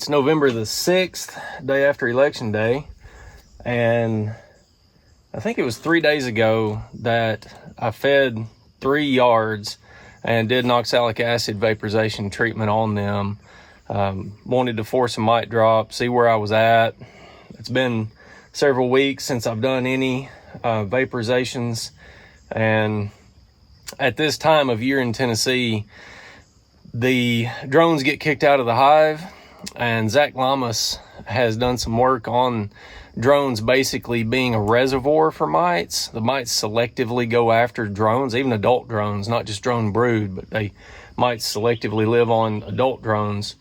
it's November the 6th, day after Election Day, and I think it was 3 days ago that I fed 3 yards and did an oxalic acid vaporization treatment on them. Wanted to force a mite drop, see where I was at. It's been several weeks since I've done any vaporizations, and at this time of year in Tennessee, the drones get kicked out of the hive, and Zach Lamas has done some work on drones basically being a reservoir for mites. The mites selectively go after drones, even adult drones, not just drone brood, but they might selectively live on adult drones.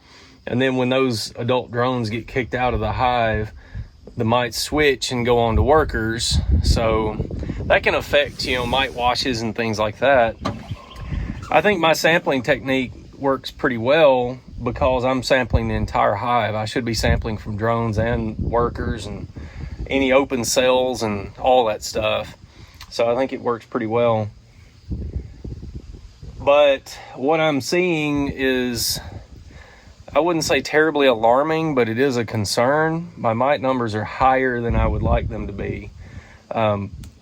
And then when those adult drones get kicked out of the hive, the mites switch and go on to workers. So that can affect, mite washes and things like that. I think my sampling technique works pretty well because I'm sampling the entire hive. I should be sampling from drones and workers and any open cells and all that stuff. So I think it works pretty well. But what I'm seeing is, I wouldn't say terribly alarming, but it is a concern. My mite numbers are higher than I would like them to be.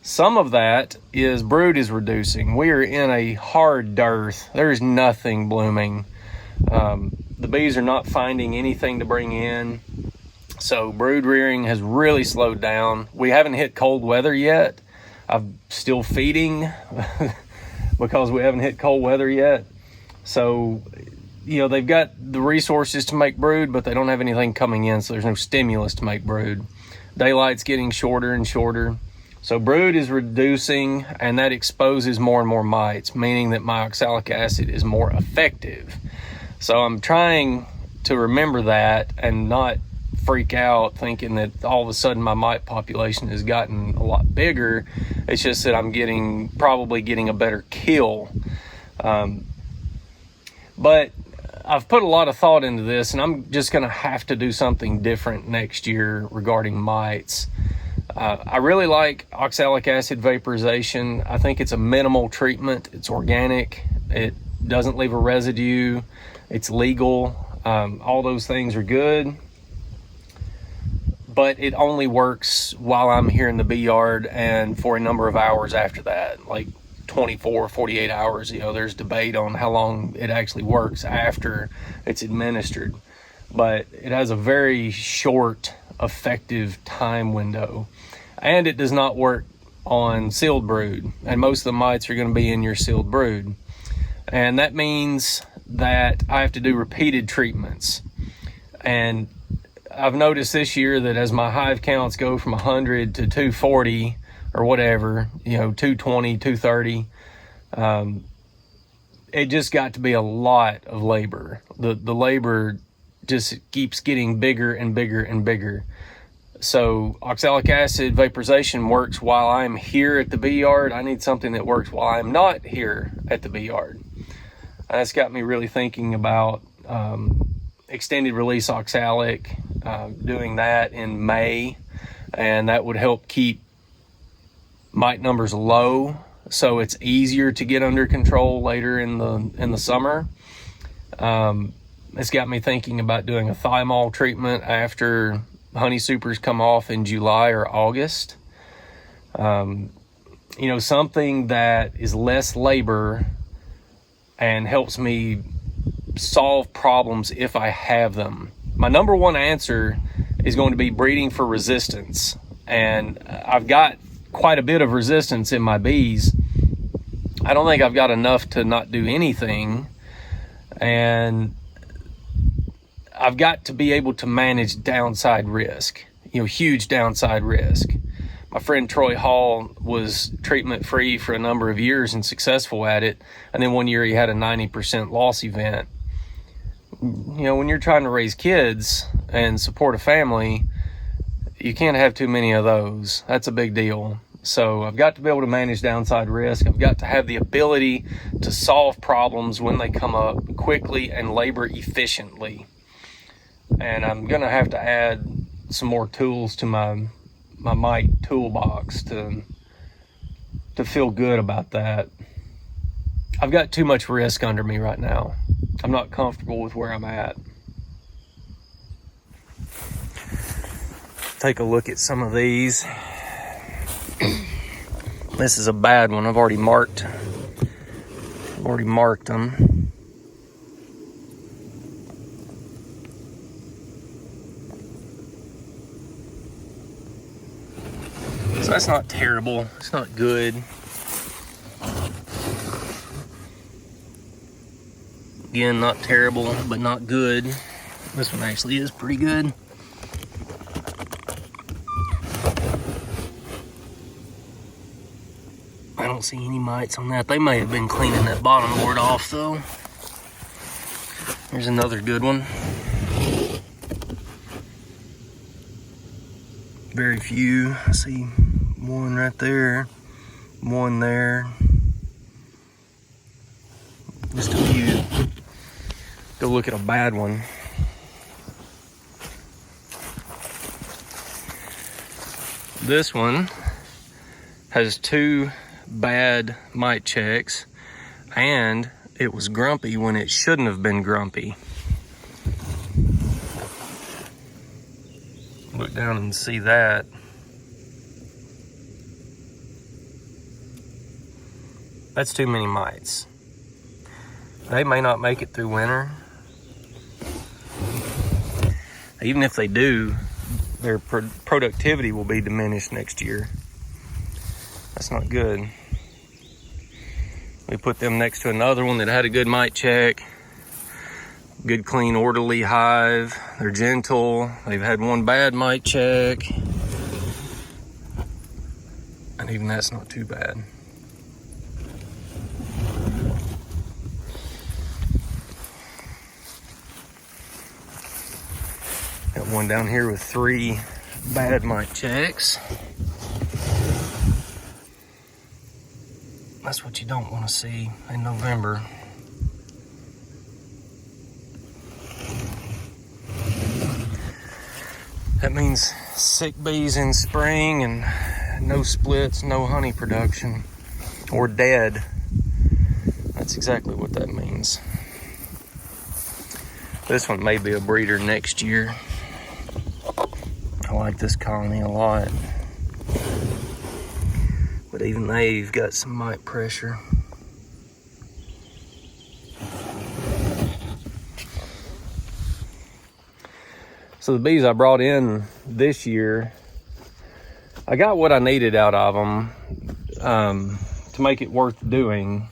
Some of that is brood is reducing. We are in a hard dearth. There's nothing blooming. The bees are not finding anything to bring in. So brood rearing has really slowed down. We haven't hit cold weather yet. I'm still feeding because we haven't hit cold weather yet. So, they've got the resources to make brood, but they don't have anything coming in. So there's no stimulus to make brood. Daylight's getting shorter and shorter. So brood is reducing, and that exposes more and more mites, meaning that my oxalic acid is more effective. So I'm trying to remember that and not freak out thinking that all of a sudden my mite population has gotten a lot bigger. It's just that I'm probably getting a better kill. But I've put a lot of thought into this, and I'm just going to have to do something different next year regarding mites. I really like oxalic acid vaporization. I think it's a minimal treatment. It's organic. It doesn't leave a residue. It's legal. All those things are good. But it only works while I'm here in the bee yard and for a number of hours after that, like 24, 48 hours. There's debate on how long it actually works after it's administered. But it has a very short, effective time window. And it does not work on sealed brood. And most of the mites are going to be in your sealed brood. And that means that I have to do repeated treatments. And I've noticed this year that as my hive counts go from 100 to 240 or whatever, 220, 230, it just got to be a lot of labor. The labor just keeps getting bigger and bigger and bigger. So oxalic acid vaporization works while I'm here at the bee yard. I need something that works while I'm not here at the bee yard. And that's got me really thinking about extended release oxalic, doing that in May, and that would help keep mite numbers low, so it's easier to get under control later in the summer. It's got me thinking about doing a thymol treatment after honey supers come off in July or August. Something that is less labor and helps me solve problems if I have them. My number one answer is going to be breeding for resistance. And I've got quite a bit of resistance in my bees. I don't think I've got enough to not do anything. And I've got to be able to manage downside risk, huge downside risk. My friend Troy Hall was treatment free for a number of years and successful at it. And then one year he had a 90% loss event. When you're trying to raise kids and support a family, you can't have too many of those. That's a big deal. So I've got to be able to manage downside risk. I've got to have the ability to solve problems when they come up quickly and labor efficiently. And I'm going to have to add some more tools to my mite toolbox to feel good about that. I've got too much risk under me right now. I'm not comfortable with where I'm at. take a look at some of these. This is a bad one. I've already marked them. So that's not terrible. It's not good. Again, not terrible, but not good. This one actually is pretty good. I don't see any mites on that. They may have been cleaning that bottom board off though. Here's another good one. Very few. I see one right there, one there. Just a few. Go look at a bad one. This one has 2 bad mite checks, and it was grumpy when it shouldn't have been grumpy. Look down and see that. That's too many mites. They may not make it through winter. Even if they do, their productivity will be diminished next year. That's not good. We put them next to another one that had a good mite check. Good, clean, orderly hive. They're gentle. They've had one bad mite check. And even that's not too bad. Got one down here with 3 bad mite checks. That's what you don't want to see in November. That means sick bees in spring and no splits, no honey production, or dead. That's exactly what that means. This one may be a breeder next year. I like this colony a lot. But even they've got some mite pressure. So the bees I brought in this year, I got what I needed out of them to make it worth doing.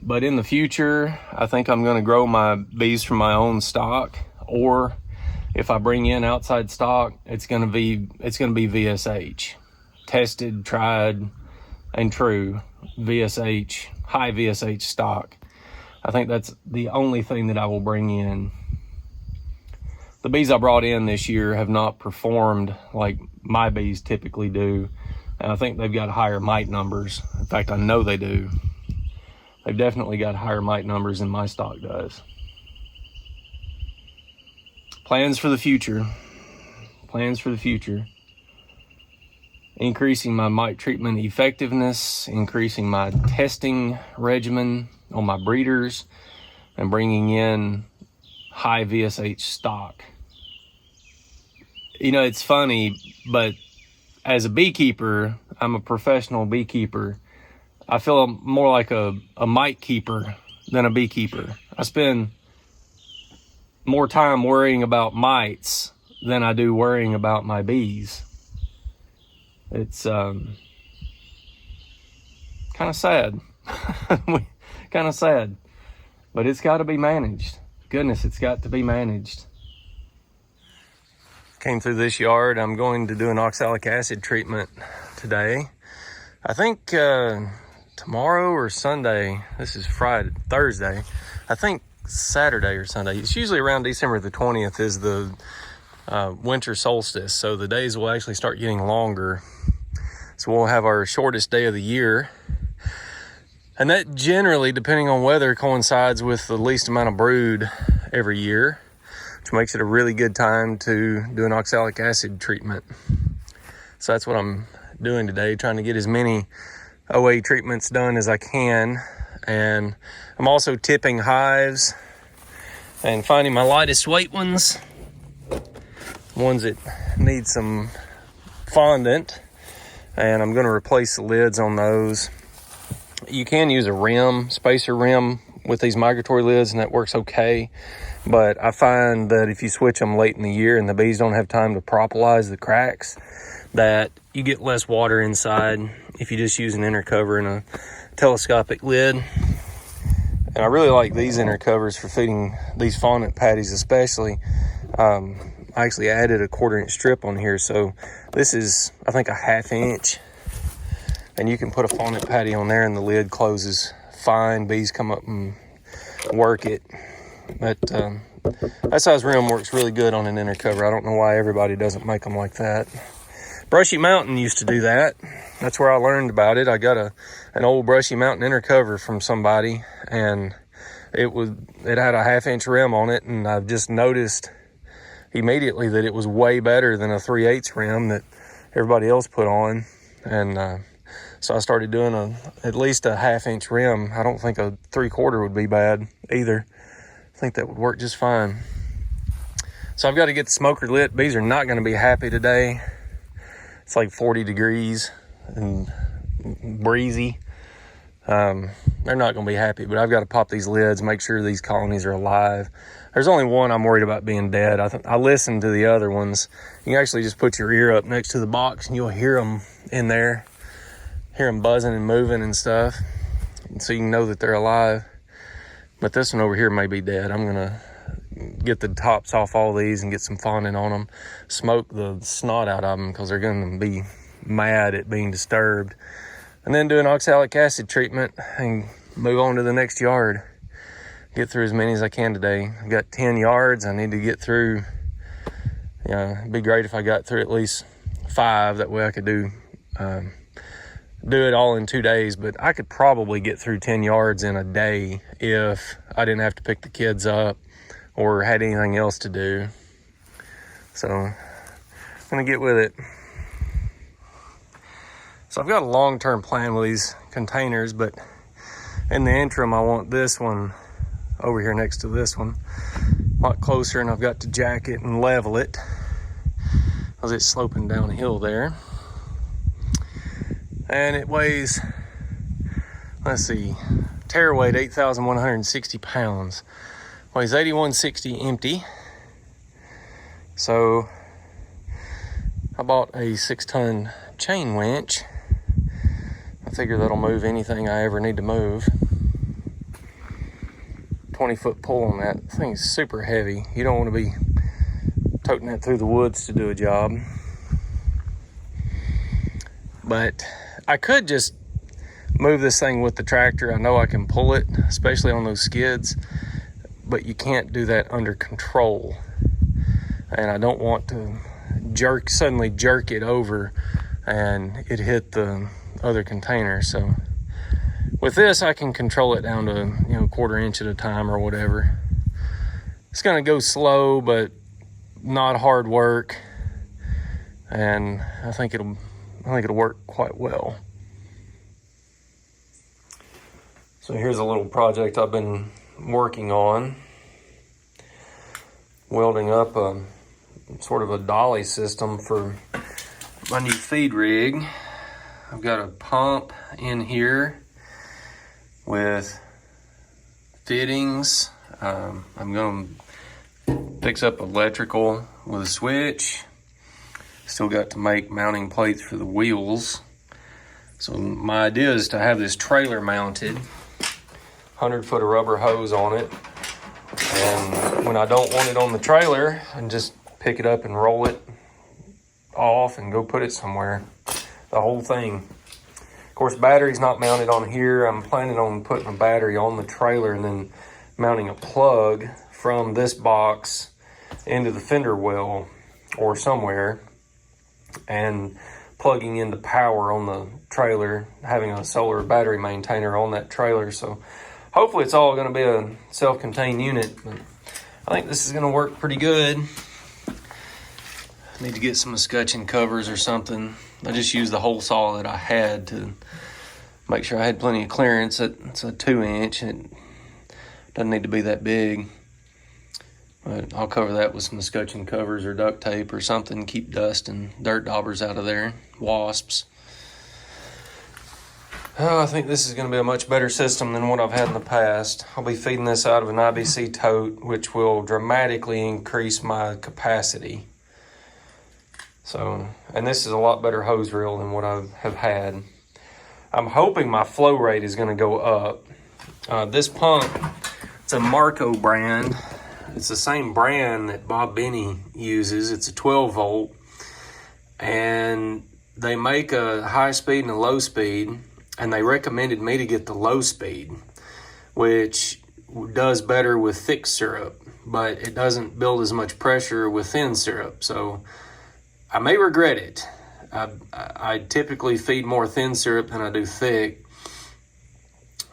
But in the future, I think I'm going to grow my bees from my own stock, or if I bring in outside stock, it's going to be VSH. Tested, tried, and true VSH, high VSH stock. I think that's the only thing that I will bring in. The bees I brought in this year have not performed like my bees typically do, and I think they've got higher mite numbers. In fact, I know they do. They've definitely got higher mite numbers than my stock does. Plans for the future. Plans for the future. Increasing my mite treatment effectiveness, increasing my testing regimen on my breeders, and bringing in high VSH stock. You know, it's funny, but as a beekeeper, I'm a professional beekeeper. I feel more like a mite keeper than a beekeeper. I spend more time worrying about mites than I do worrying about my bees. It's kind of sad. Kind of sad. But it's got to be managed. Goodness, it's got to be managed. Came through this yard. I'm going to do an oxalic acid treatment today. I think tomorrow or Sunday. This is Thursday. I think Saturday or Sunday. It's usually around December the 20th is the winter solstice. So the days will actually start getting longer. So we'll have our shortest day of the year. And that generally, depending on weather, coincides with the least amount of brood every year, which makes it a really good time to do an oxalic acid treatment. So that's what I'm doing today, trying to get as many OA treatments done as I can. And I'm also tipping hives and finding my lightest weight ones ones that need some fondant, and I'm going to replace the lids on those. You can use a rim, spacer rim, with these migratory lids, and that works okay. But I find that if you switch them late in the year and the bees don't have time to propolize the cracks, that you get less water inside if you just use an inner cover and a telescopic lid. And I really like these inner covers for feeding these fondant patties especially. I actually added a 1/4 inch strip on here, so this is, I think, a 1/2 inch. And you can put a fondant patty on there and the lid closes fine. Bees come up and work it. But that size rim works really good on an inner cover. I don't know why everybody doesn't make them like that. Brushy Mountain used to do that. That's where I learned about it. I got an old Brushy Mountain inner cover from somebody, and it had a 1/2 inch rim on it, and I've just noticed immediately that it was way better than a 3/8 rim that everybody else put on. And so I started doing at least a 1/2 inch rim. I don't think a 3/4 would be bad either. I think that would work just fine. So I've got to get the smoker lit. Bees are not going to be happy today. It's like 40 degrees and breezy. They're not going to be happy, but I've got to pop these lids, make sure these colonies are alive. There's only one I'm worried about being dead. I listened to the other ones. You can actually just put your ear up next to the box and you'll hear them in there. Hear them buzzing and moving and stuff. So you can know that they're alive. But this one over here may be dead. I'm going to get the tops off all these and get some fondant on them. Smoke the snot out of them because they're going to be mad at being disturbed. And then do an oxalic acid treatment and move on to the next yard. Get through as many as I can today. I've got 10 yards. I need to get through. It'd be great if I got through at least 5. That way I could do it all in 2 days. But I could probably get through 10 yards in a day if I didn't have to pick the kids up or had anything else to do. So I'm gonna get with it. So I've got a long-term plan with these containers, but in the interim I want this one over here next to this one a lot closer, and I've got to jack it and level it because it's sloping downhill there. And it weighs, let's see, tare weight 8,160 pounds. Weighs 8,160 empty. So I bought a 6-ton chain winch. I figure that'll move anything I ever need to move. 20-foot pull on that. The thing's super heavy. You don't want to be toting that through the woods to do a job. But I could just move this thing with the tractor. I know I can pull it, especially on those skids, but you can't do that under control. And I don't want to suddenly jerk it over and it hit the other container. So with this, I can control it down to, 1/4 inch at a time or whatever. It's gonna go slow, but not hard work. And I think it'll work quite well. So here's a little project I've been working on. Welding up a sort of a dolly system for my new feed rig. I've got a pump in here with fittings. I'm gonna fix up electrical with a switch. Still got to make mounting plates for the wheels. So my idea is to have this trailer mounted, 100-foot of rubber hose on it. And when I don't want it on the trailer, I can just pick it up and roll it off and go put it somewhere. The whole thing. Of course, battery's not mounted on here. I'm planning on putting a battery on the trailer and then mounting a plug from this box into the fender well or somewhere, and plugging into power on the trailer, having a solar battery maintainer on that trailer. So hopefully it's all going to be a self-contained unit. But I think this is going to work pretty good. I need to get some escutcheon covers or something. I just used the hole saw that I had to make sure I had plenty of clearance. It's a 2 inch. It doesn't need to be that big. But I'll cover that with some scutcheon covers or duct tape or something, keep dust and dirt daubers out of there, wasps. Oh, I think this is going to be a much better system than what I've had in the past. I'll be feeding this out of an IBC tote, which will dramatically increase my capacity. So, and this is a lot better hose reel than what I have had. I'm hoping my flow rate is going to go up. This pump, it's a Marco brand. It's the same brand that Bob Benny uses. It's a 12 volt. And they make a high speed and a low speed. And they recommended me to get the low speed, which does better with thick syrup. But it doesn't build as much pressure with thin syrup. So I may regret it. I typically feed more thin syrup than I do thick.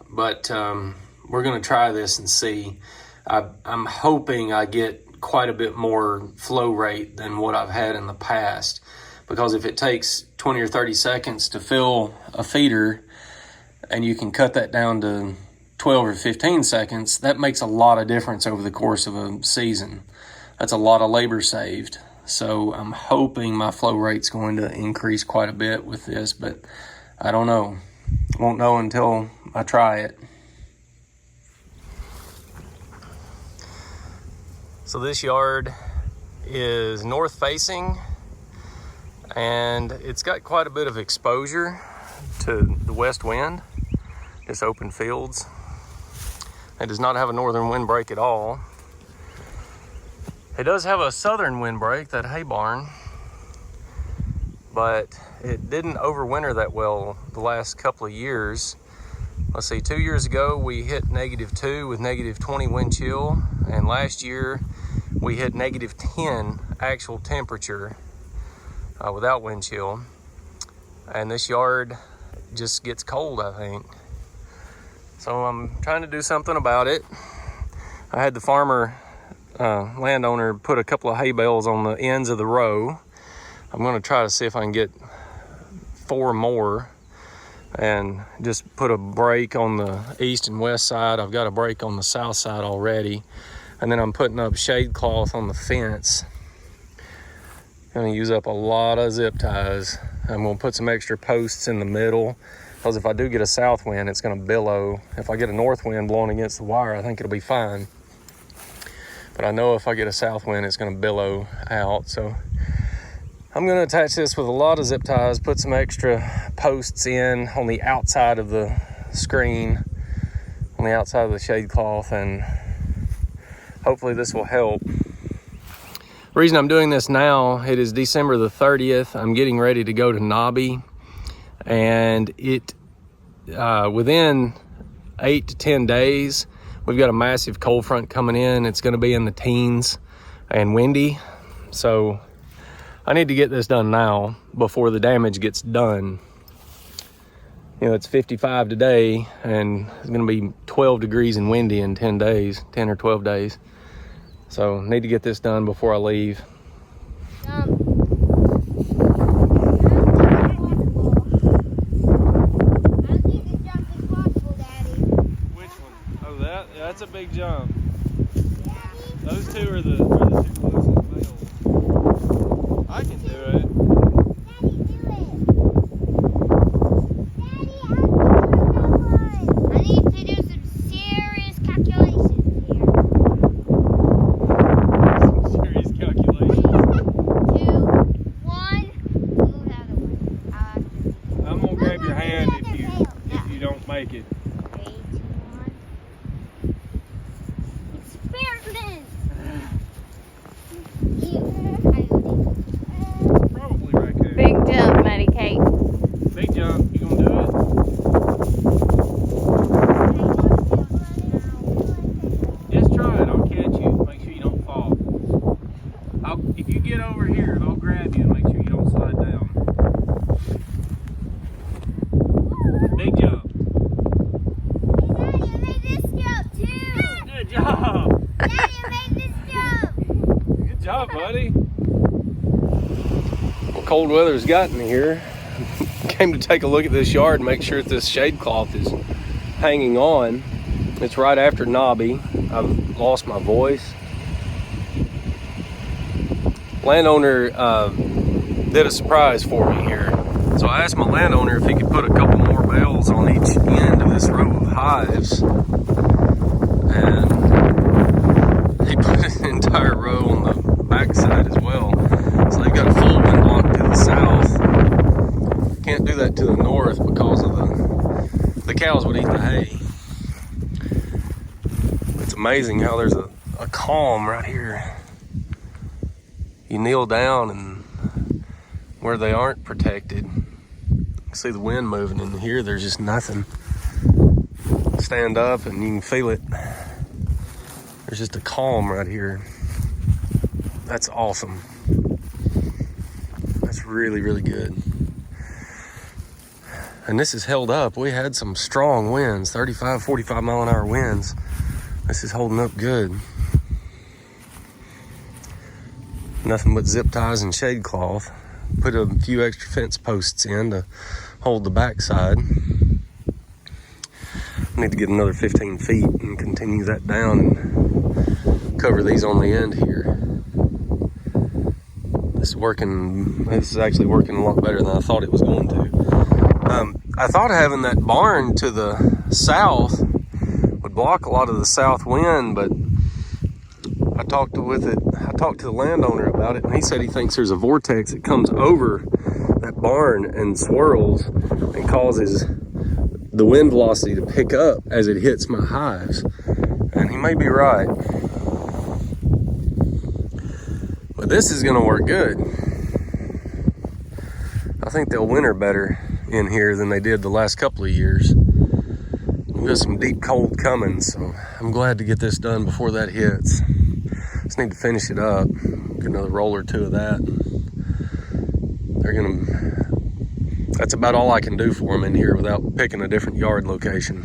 But we're going to try this and see. I'm hoping I get quite a bit more flow rate than what I've had in the past, because if it takes 20 or 30 seconds to fill a feeder and you can cut that down to 12 or 15 seconds, that makes a lot of difference over the course of a season. That's a lot of labor saved. So I'm hoping my flow rate's going to increase quite a bit with this, but I don't know. Won't know until I try it. So this yard is north facing, and it's got quite a bit of exposure to the west wind, just open fields. It does not have a northern windbreak at all. It does have a southern windbreak, that hay barn, but it didn't overwinter that well the last couple of years. Let's see, 2 years ago we hit -2 with -20 wind chill, and last year we hit -10 actual temperature without wind chill. And this yard just gets cold, I think. So I'm trying to do something about it. I had the farmer, landowner, put a couple of hay bales on the ends of the row. I'm gonna try to see if I can get 4 more and just put a break on the east and west side. I've got a break on the south side already. And then I'm putting up shade cloth on the fence. Gonna use up a lot of zip ties. I'm gonna put some extra posts in the middle, because if I do get a south wind, it's gonna billow. If I get a north wind blowing against the wire, I think it'll be fine. But I know if I get a south wind, it's gonna billow out. So I'm gonna attach this with a lot of zip ties, put some extra posts in on the outside of the screen, on the outside of the shade cloth, and hopefully this will help. The reason I'm doing this now, it is December the 30th. I'm getting ready to go to Nobby, and within 8 to 10 days, we've got a massive cold front coming in. It's gonna be in the teens and windy. So I need to get this done now before the damage gets done. You know, it's 55 today, and it's gonna be 12 degrees and windy in 10 days, 10 or 12 days. So need to get this done before I leave. Which one? Oh, that's a big jump. Those two are the two closest males. I can do it. Cold weather's gotten me here. Came to take a look at this yard and make sure that this shade cloth is hanging on. It's right after Nobby. I've lost my voice. landowner did a surprise for me here. So I asked my landowner if he could put a couple more bales on each end of this row of hives. And he put an entire row on the backside as well. So they've got full wind block to the south. Can't do that to the north because of the cows would eat the hay. It's amazing how there's a calm right here. You kneel down and where they aren't protected, you see the wind moving, and here there's just nothing. Stand up and you can feel it. There's just a calm right here. That's awesome. That's really, really good. And this is held up. We had some strong winds, 35, 45 mile an hour winds. This is holding up good. Nothing but zip ties and shade cloth. Put a few extra fence posts in to hold the backside. I need to get another 15 feet and continue that down and cover these on the end here. This is actually working a lot better than I thought it was going to. I thought having that barn to the south would block a lot of the south wind, but I talked to the landowner about it, and he said he thinks there's a vortex that comes over that barn and swirls and causes the wind velocity to pick up as it hits my hives. And he may be right. But this is gonna work good. I think they'll winter better in here than they did the last couple of years. We've got some deep cold coming, so I'm glad to get this done before that hits. Just need to finish it up. Get another roll or two of that. That's about all I can do for them in here without picking a different yard location.